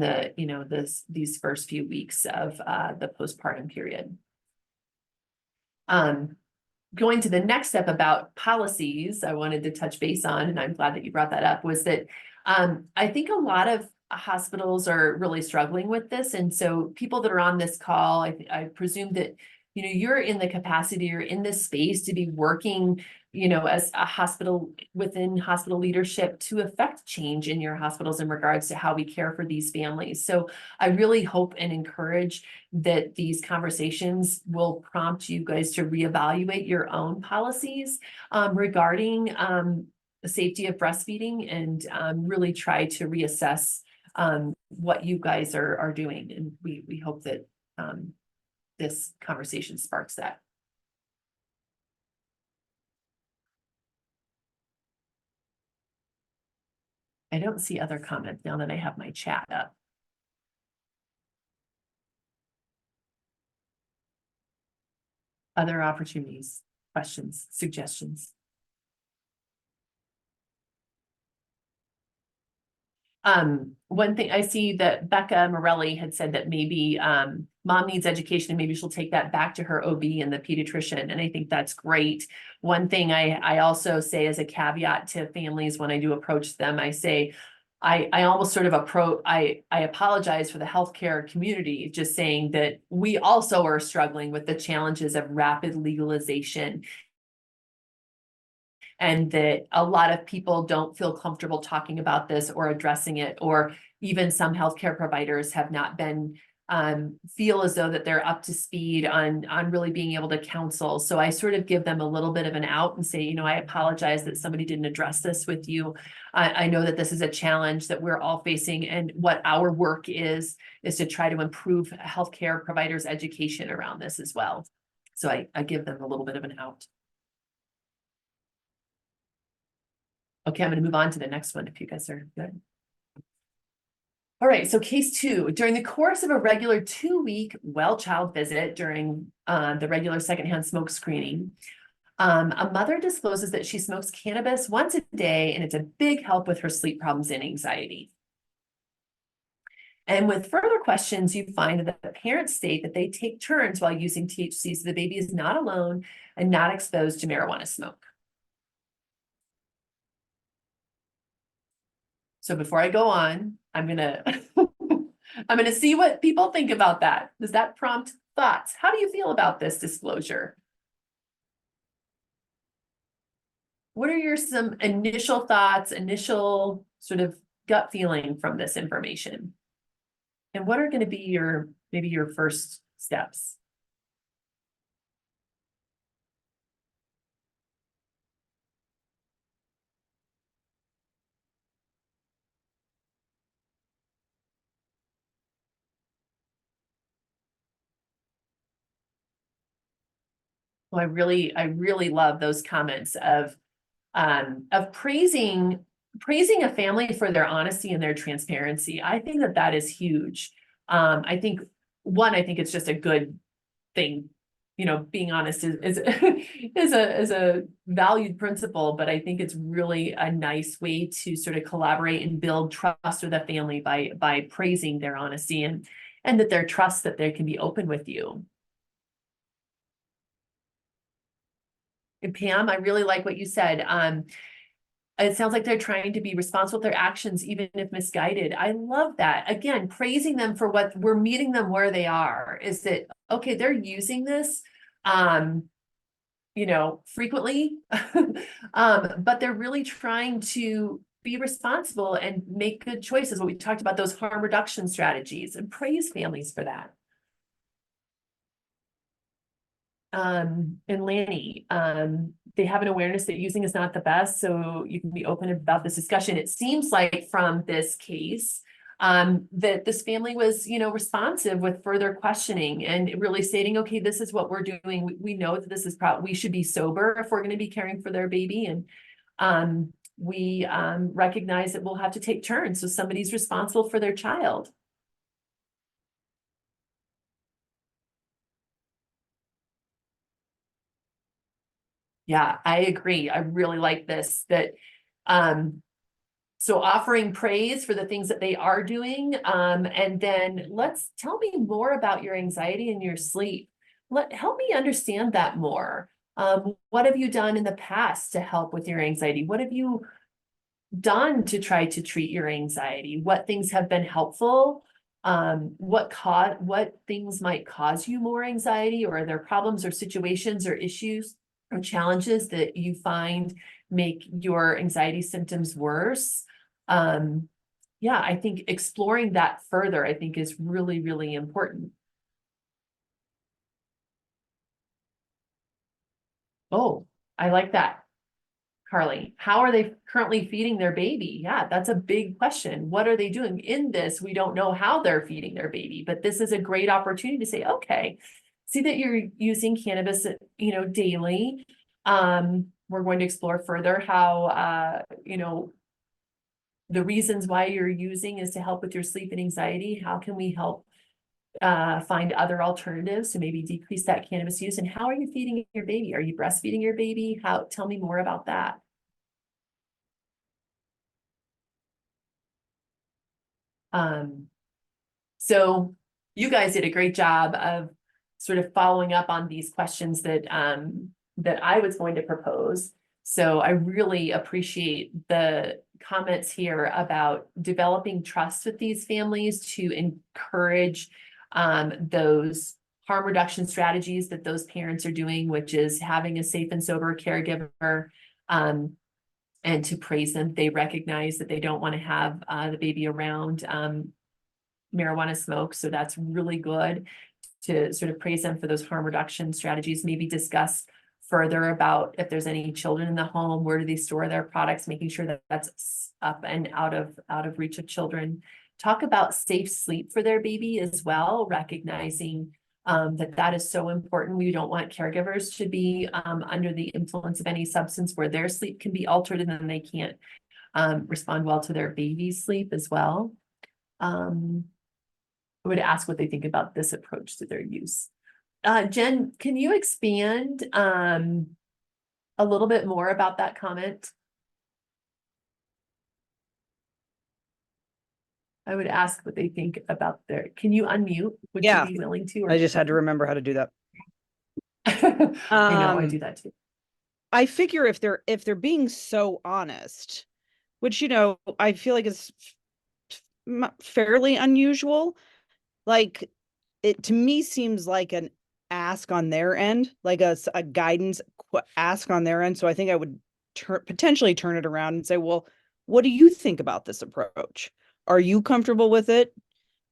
[SPEAKER 4] these first few weeks of the postpartum period. Going to the next step about policies, I wanted to touch base on, and I'm glad that you brought that up, was that I think a lot of hospitals are really struggling with this. And so people that are on this call, I presume that, you're in the capacity, you're in this space to be working, as a hospital within hospital leadership to affect change in your hospitals in regards to how we care for these families. So I really hope and encourage that these conversations will prompt you guys to reevaluate your own policies regarding the safety of breastfeeding, and really try to reassess what you guys are doing. And we hope that this conversation sparks that. I don't see other comments now that I have my chat up. Other opportunities, questions, suggestions? One thing I see that Becca Morelli had said that maybe mom needs education, and maybe she'll take that back to her OB and the pediatrician. And I think that's great. One thing I also say as a caveat to families when I do approach them, I say, I almost sort of I apologize for the healthcare community, just saying that we also are struggling with the challenges of rapid legalization, and that a lot of people don't feel comfortable talking about this or addressing it, or even some healthcare providers have not been feel as though that they're up to speed on really being able to counsel. So I sort of give them a little bit of an out and say, you know, I apologize that somebody didn't address this with you. I know that this is a challenge that we're all facing, and what our work is to try to improve healthcare providers' education around this as well. So I give them a little bit of an out. Okay, I'm going to move on to the next one if you guys are good. All right, so case 2, during the course of a regular 2-week well child visit during the regular secondhand smoke screening, a mother discloses that she smokes cannabis once a day, and it's a big help with her sleep problems and anxiety. And with further questions, you find that the parents state that they take turns while using THC, so the baby is not alone and not exposed to marijuana smoke. So before I go on, I'm gonna I'm gonna see what people think about that. Does that prompt thoughts? How do you feel about this disclosure? What are your some initial thoughts, initial sort of gut feeling from this information? And what are going to be your maybe your first steps? Well, I really love those comments of praising a family for their honesty and their transparency. I think that that is huge. I think it's just a good thing. You know, being honest is is a valued principle, but I think it's really a nice way to sort of collaborate and build trust with a family by praising their honesty and that their trust that they can be open with you. And Pam, I really like what you said. It sounds like they're trying to be responsible with their actions, even if misguided. I love that. Again, praising them for what we're meeting them where they are. Is that, okay, they're using this, you know, frequently, but they're really trying to be responsible and make good choices. What we talked about, those harm reduction strategies, and praise families for that. And Lanny, they have an awareness that using is not the best, so you can be open about this discussion. It seems like from this case, that this family was, you know, responsive with further questioning and really stating, okay, this is what we're doing. We know that this is we should be sober if we're going to be caring for their baby. And we recognize that we'll have to take turns. So somebody's responsible for their child. Yeah, I agree. I really like this, that, so offering praise for the things that they are doing. And then tell me more about your anxiety and your sleep. Help me understand that more. What have you done in the past to help with your anxiety? What have you done to try to treat your anxiety? What things have been helpful? What things might cause you more anxiety, or are there problems or situations or issues or challenges that you find make your anxiety symptoms worse? Yeah, I think exploring that further, I think, is really, really important. Oh, I like that, Carly. How are they currently feeding their baby? Yeah, that's a big question. What are they doing in this? We don't know how they're feeding their baby, but this is a great opportunity to say, okay, see that you're using cannabis, you know, daily. We're going to explore further how, you know, the reasons why you're using is to help with your sleep and anxiety. How can we help find other alternatives to maybe decrease that cannabis use? And how are you feeding your baby? Are you breastfeeding your baby? Tell me more about that. So you guys did a great job of sort of following up on these questions that that I was going to propose. So I really appreciate the comments here about developing trust with these families to encourage those harm reduction strategies that those parents are doing, which is having a safe and sober caregiver, and to praise them. They recognize that they don't want to have the baby around marijuana smoke. So that's really good to sort of praise them for those harm reduction strategies, maybe discuss further about if there's any children in the home, where do they store their products, making sure that that's up and out of reach of children. Talk about safe sleep for their baby as well, recognizing that is so important. We don't want caregivers to be under the influence of any substance where their sleep can be altered and then they can't respond well to their baby's sleep as well. I would ask what they think about this approach to their use. Jen, can you expand a little bit more about that comment? I would ask what they think about can you unmute? Would you be willing to?
[SPEAKER 8] I just had to remember how to do that.
[SPEAKER 4] I know, I do that too.
[SPEAKER 8] I figure if they're being so honest, which, you know, I feel like is fairly unusual, like it to me seems like an ask on their end, like a guidance ask on their end. So I think I would potentially turn it around and say, well, what do you think about this approach? Are you comfortable with it?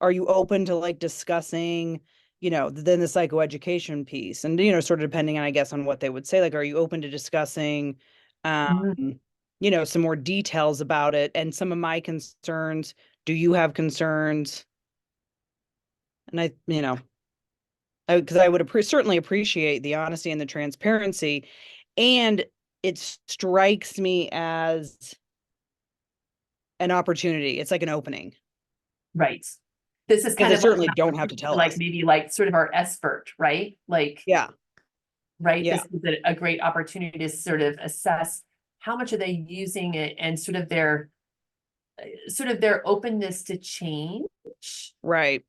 [SPEAKER 8] Are you open to like discussing, you know, then the psychoeducation piece, and, you know, sort of depending on, I guess, on what they would say, like, are you open to discussing, you know, some more details about it and some of my concerns? Do you have concerns? And I, you know, because I would certainly appreciate the honesty and the transparency. And it strikes me as an opportunity. It's like an opening.
[SPEAKER 4] Right. This is kind
[SPEAKER 8] They
[SPEAKER 4] of
[SPEAKER 8] certainly don't have to tell
[SPEAKER 4] like
[SPEAKER 8] us.
[SPEAKER 4] maybe like sort of our effort, right? Like,
[SPEAKER 8] yeah.
[SPEAKER 4] Right.
[SPEAKER 8] Yeah.
[SPEAKER 4] This is a great opportunity to sort of assess how much are they using it and sort of their openness to change.
[SPEAKER 8] Right.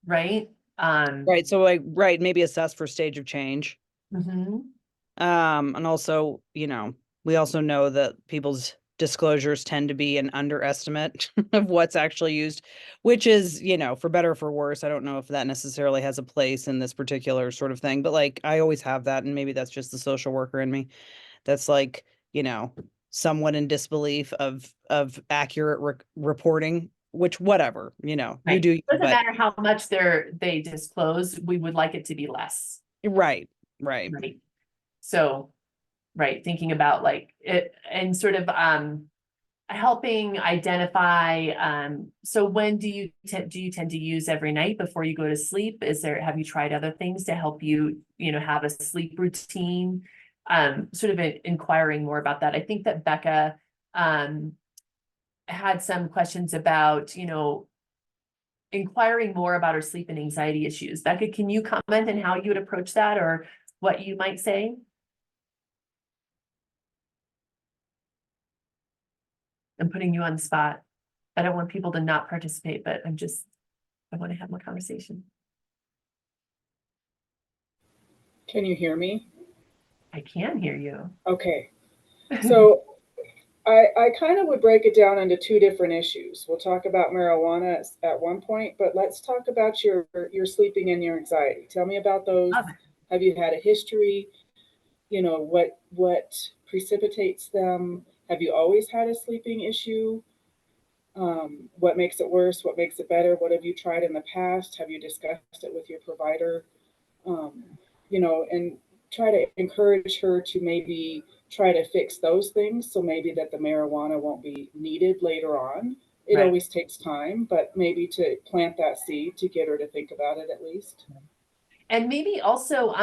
[SPEAKER 4] Right.
[SPEAKER 8] Right. So like, right. Maybe assess for stage of change. And also, you know, we also know that people's disclosures tend to be an underestimate of what's actually used, which is, you know, for better or for worse. I don't know if that necessarily has a place in this particular sort of thing, but like, I always have that. And maybe that's just the social worker in me. That's like, you know, somewhat in disbelief of accurate reporting, which whatever, you know,
[SPEAKER 4] right.
[SPEAKER 8] you do.
[SPEAKER 4] Doesn't matter how much they disclose. We would like it to be less.
[SPEAKER 8] Right. Right.
[SPEAKER 4] Right. So, right. Thinking about like it and sort of, helping identify, so when do you tend to use every night before you go to sleep? Have you tried other things to help you, you know, have a sleep routine? Sort of inquiring more about that. I think that Becca, had some questions about, you know, inquiring more about her sleep and anxiety issues. Becca, can you comment on how you would approach that or what you might say? I'm putting you on the spot. I don't want people to not participate, but I want to have my conversation.
[SPEAKER 9] Can you hear me?
[SPEAKER 4] I can hear you.
[SPEAKER 9] Okay. So I kind of would break it down into two different issues. We'll talk about marijuana at one point, but let's talk about your sleeping and your anxiety. Tell me about those. Have you had a history? You know, what precipitates them? Have you always had a sleeping issue? What makes it worse? What makes it better? What have you tried in the past? Have you discussed it with your provider? You know, and try to encourage her to maybe try to fix those things. So maybe that the marijuana won't be needed later on. It
[SPEAKER 4] Right.
[SPEAKER 9] always takes time, but maybe to plant that seed to get her to think about it at least.
[SPEAKER 4] And maybe also,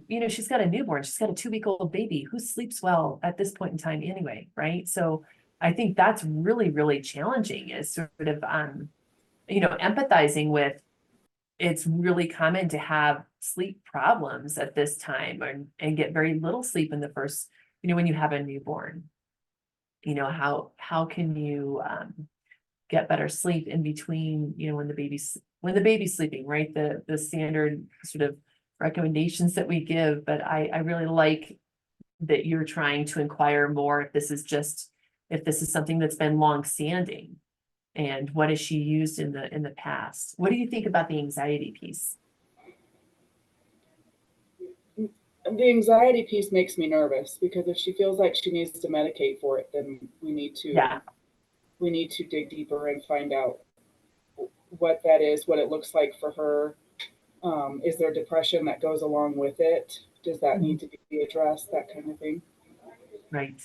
[SPEAKER 4] you know, she's got a newborn, she's got a 2-week-old baby who sleeps well at this point in time anyway, right? So I think that's really, really challenging is sort of, you know, empathizing with, it's really common to have sleep problems at this time and get very little sleep in the first, you know, when you have a newborn. You know, how can you get better sleep in between, when the baby's sleeping, right? The standard sort of recommendations that we give, but I really like that you're trying to inquire more if this is something that's been long-standing, and what has she used in the past? What do you think about the anxiety piece?
[SPEAKER 9] The anxiety piece makes me nervous, because if she feels like she needs to medicate for it, then we need to dig deeper and find out what that is, what it looks like for her. Is there depression that goes along with it? Does that need to be addressed? That kind of thing.
[SPEAKER 4] Right.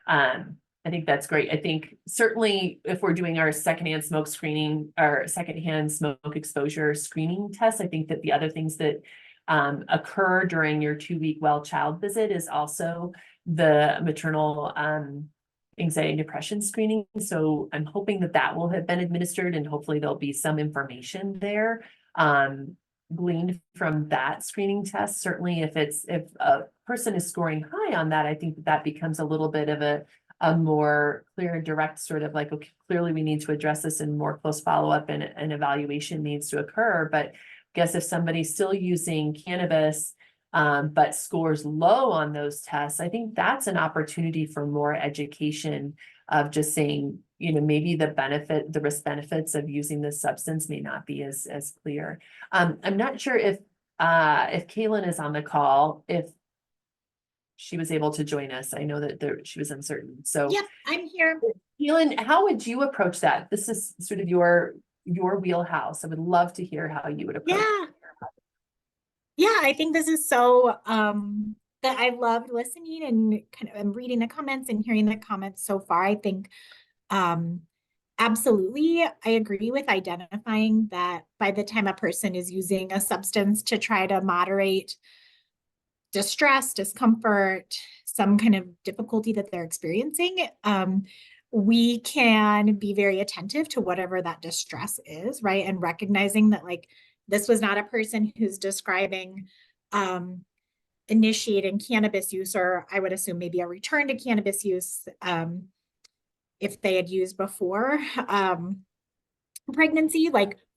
[SPEAKER 4] I think that's great. I think certainly if we're doing our secondhand smoke screening, or secondhand smoke exposure screening test, I think that the other things that occur during your 2-week well child visit is also the maternal anxiety and depression screening. So I'm hoping that will have been administered, and hopefully there'll be some information there gleaned from that screening test. Certainly if a person is scoring high on that, I think that becomes a little bit of a more clear and direct sort of like, okay, clearly we need to address this, and more close follow-up and evaluation needs to occur. But I guess if somebody's still using cannabis, but scores low on those tests, I think that's an opportunity for more education of just saying, maybe the risk benefits of using this substance may not be as clear. I'm not sure if Kaylin is on the call, if she was able to join us. I know that she was uncertain. So
[SPEAKER 10] yep, I'm here.
[SPEAKER 4] Kaylin, how would you approach that? This is sort of your wheelhouse. I would love to hear how you would approach it.
[SPEAKER 10] Yeah, I think this is so that I've loved listening and kind of reading the comments and hearing the comments so far. I think absolutely, I agree with identifying that by the time a person is using a substance to try to moderate distress, discomfort, some kind of difficulty that they're experiencing, we can be very attentive to whatever that distress is, right? And recognizing that this was not a person who's describing initiating cannabis use, or I would assume maybe a return to cannabis use if they had used before pregnancy,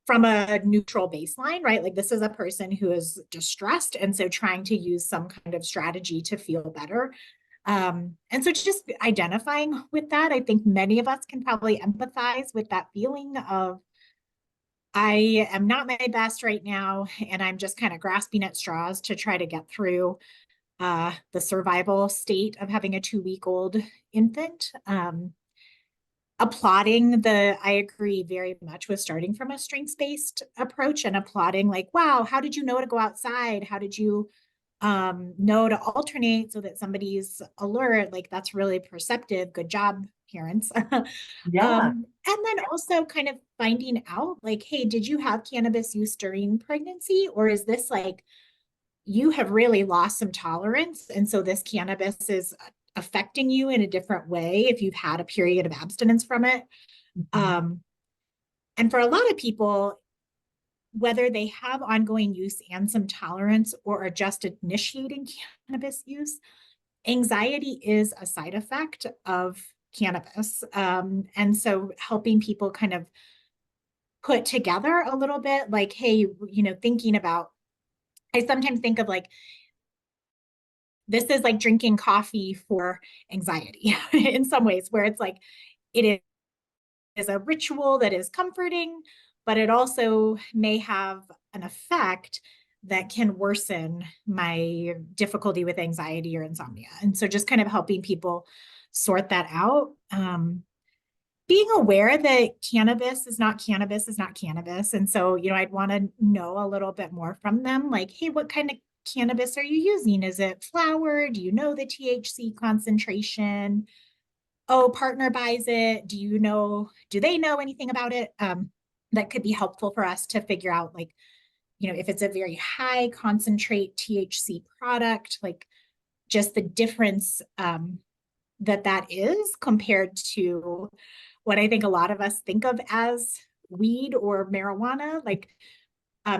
[SPEAKER 10] from a neutral baseline, right? This is a person who is distressed, and so trying to use some kind of strategy to feel better. And so just identifying with that, I think many of us can probably empathize with that feeling of, I am not my best right now, and I'm just kind of grasping at straws to try to get through the survival state of having a 2-week-old infant. I agree very much with starting from a strengths-based approach and applauding wow, how did you know to go outside? How did you know to alternate so that somebody's alert? That's really perceptive. Good job, parents.
[SPEAKER 4] Yeah.
[SPEAKER 10] And then also kind of finding out hey, did you have cannabis use during pregnancy? Or is this you have really lost some tolerance, and so this cannabis is affecting you in a different way if you've had a period of abstinence from it. And for a lot of people, whether they have ongoing use and some tolerance, or are just initiating cannabis use, anxiety is a side effect of cannabis. And so helping people kind of put together a little bit hey, thinking about, I sometimes think of this is drinking coffee for anxiety in some ways, where it's it is a ritual that is comforting, but it also may have an effect that can worsen my difficulty with anxiety or insomnia. And so just kind of helping people sort that out. Being aware that cannabis is not cannabis is not cannabis. And so, I'd want to know a little bit more from them, hey, what kind of cannabis are you using? Is it flower? Do you know the THC concentration? Oh, partner buys it. Do they know anything about it? That could be helpful for us to figure out, if it's a very high concentrate THC product, just the difference that is compared to what I think a lot of us think of as weed or marijuana.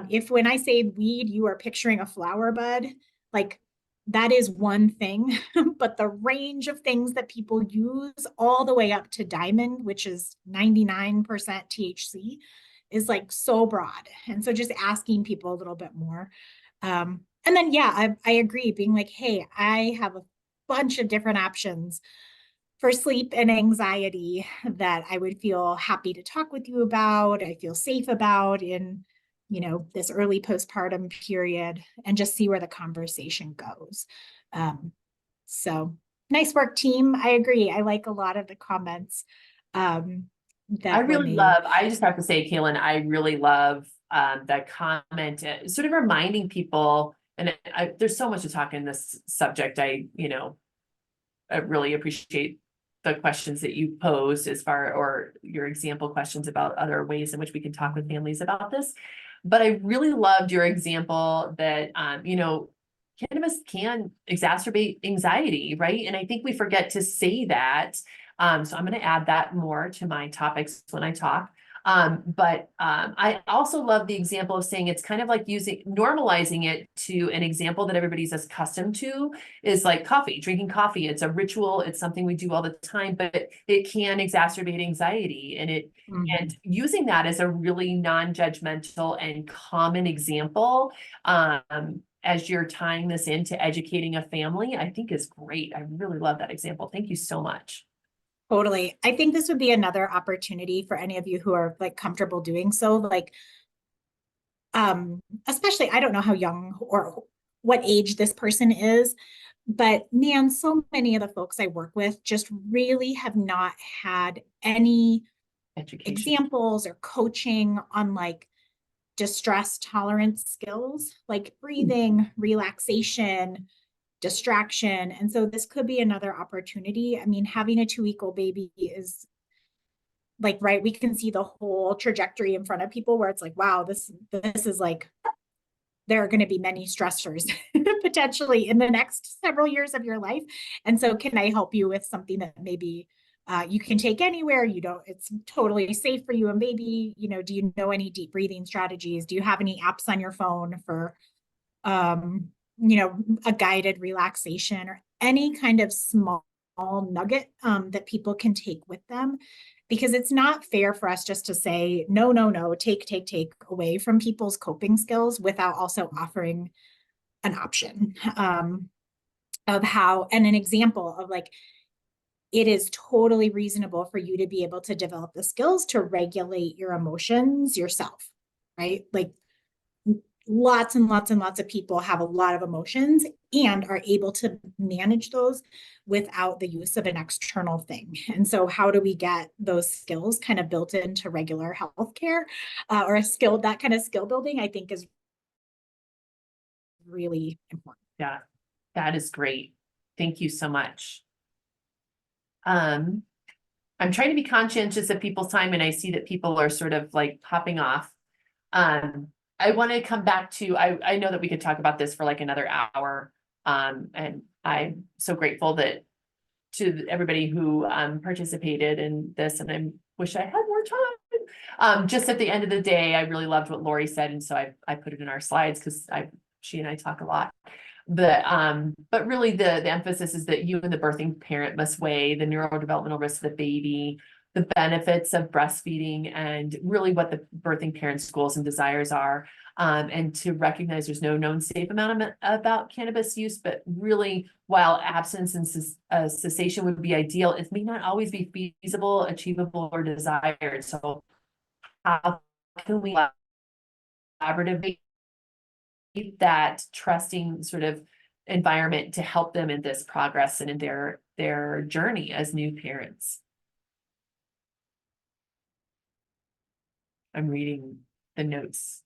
[SPEAKER 10] If when I say weed, you are picturing a flower bud, that is one thing, but the range of things that people use all the way up to diamond, which is 99% THC, is like so broad. And so just asking people a little bit more. And then, yeah, I agree, being like, hey, I have a bunch of different options for sleep and anxiety that I would feel happy to talk with you about, I feel safe about in, this early postpartum period, and just see where the conversation goes. So nice work, team. I agree. I like a lot of the comments that were made.
[SPEAKER 4] I just have to say, Kaylin, I really love that comment, sort of reminding people, and there's so much to talk in this subject. I really appreciate the questions that you posed or your example questions about other ways in which we can talk with families about this. But I really loved your example that, cannabis can exacerbate anxiety, right? And I think we forget to say that. So I'm going to add that more to my topics when I talk. I also love the example of saying it's kind of like normalizing it to an example that everybody's accustomed to is like drinking coffee. It's a ritual. It's something we do all the time, but it can exacerbate anxiety, and using that as a really non-judgmental and common example, as you're tying this into educating a family, I think is great. I really love that example. Thank you so much.
[SPEAKER 10] Totally. I think this would be another opportunity for any of you who are like comfortable doing so. Like, especially, I don't know how young or what age this person is, but man, so many of the folks I work with just really have not had any
[SPEAKER 4] Education.
[SPEAKER 10] examples or coaching on like distress tolerance skills, like breathing, relaxation, distraction. And so this could be another opportunity. I mean, having a 2-week-old baby is like, right, we can see the whole trajectory in front of people where it's like, wow, this is like, there are going to be many stressors potentially in the next several years of your life. And so can I help you with something that maybe you can take anywhere, it's totally safe for you and baby, do you know any deep breathing strategies? Do you have any apps on your phone for a guided relaxation or any kind of small nugget that people can take with them? Because it's not fair for us just to say, no, take away from people's coping skills without also offering an option of how, and an example of like, it is totally reasonable for you to be able to develop the skills to regulate your emotions yourself, right? Like lots and lots and lots of people have a lot of emotions and are able to manage those without the use of an external thing. And so how do we get those skills kind of built into regular healthcare or that kind of skill building, I think is really important.
[SPEAKER 4] Yeah, that is great. Thank you so much. I'm trying to be conscientious of people's time, and I see that people are sort of like popping off. I want to come back to, I know that we could talk about this for like another hour. And I'm so grateful to everybody who participated in this, and I wish I had more time. Just at the end of the day, I really loved what Lori said, and so I put it in our slides because she and I talk a lot. But really the emphasis is that you and the birthing parent must weigh the neurodevelopmental risks of the baby, the benefits of breastfeeding, and really what the birthing parent's goals and desires are. And to recognize there's no known safe amount about cannabis use, but really while abstinence and cessation would be ideal, it may not always be feasible, achievable, or desired. So how can we collaboratively that trusting sort of environment to help them in this progress and in their journey as new parents? I'm reading the notes.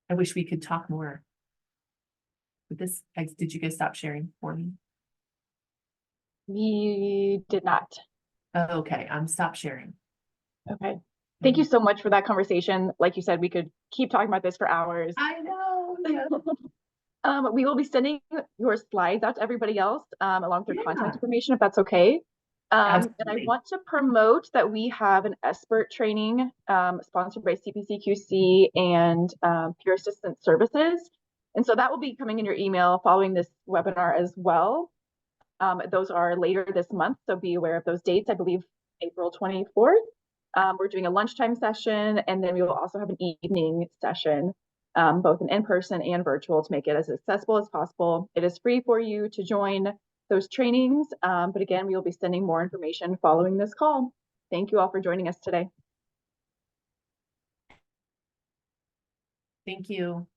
[SPEAKER 4] I wish we could talk more. But did you guys stop sharing for me?
[SPEAKER 1] We did not.
[SPEAKER 4] Oh, okay, I'm stop sharing.
[SPEAKER 1] Okay. Thank you so much for that conversation. Like you said, we could keep talking about this for hours.
[SPEAKER 4] I know. Yeah.
[SPEAKER 1] We will be sending your slides out to everybody else along with your contact information, if that's okay. And I
[SPEAKER 4] Absolutely.
[SPEAKER 1] want to promote that we have an expert training sponsored by CPCQC and Peer Assistance Services. And so that will be coming in your email following this webinar as well. Those are later this month, so be aware of those dates. I believe April 24th. We're doing a lunchtime session, and then we will also have an evening session, both an in-person and virtual, to make it as accessible as possible. It is free for you to join those trainings, but again, we will be sending more information following this call. Thank you all for joining us today.
[SPEAKER 4] Thank you.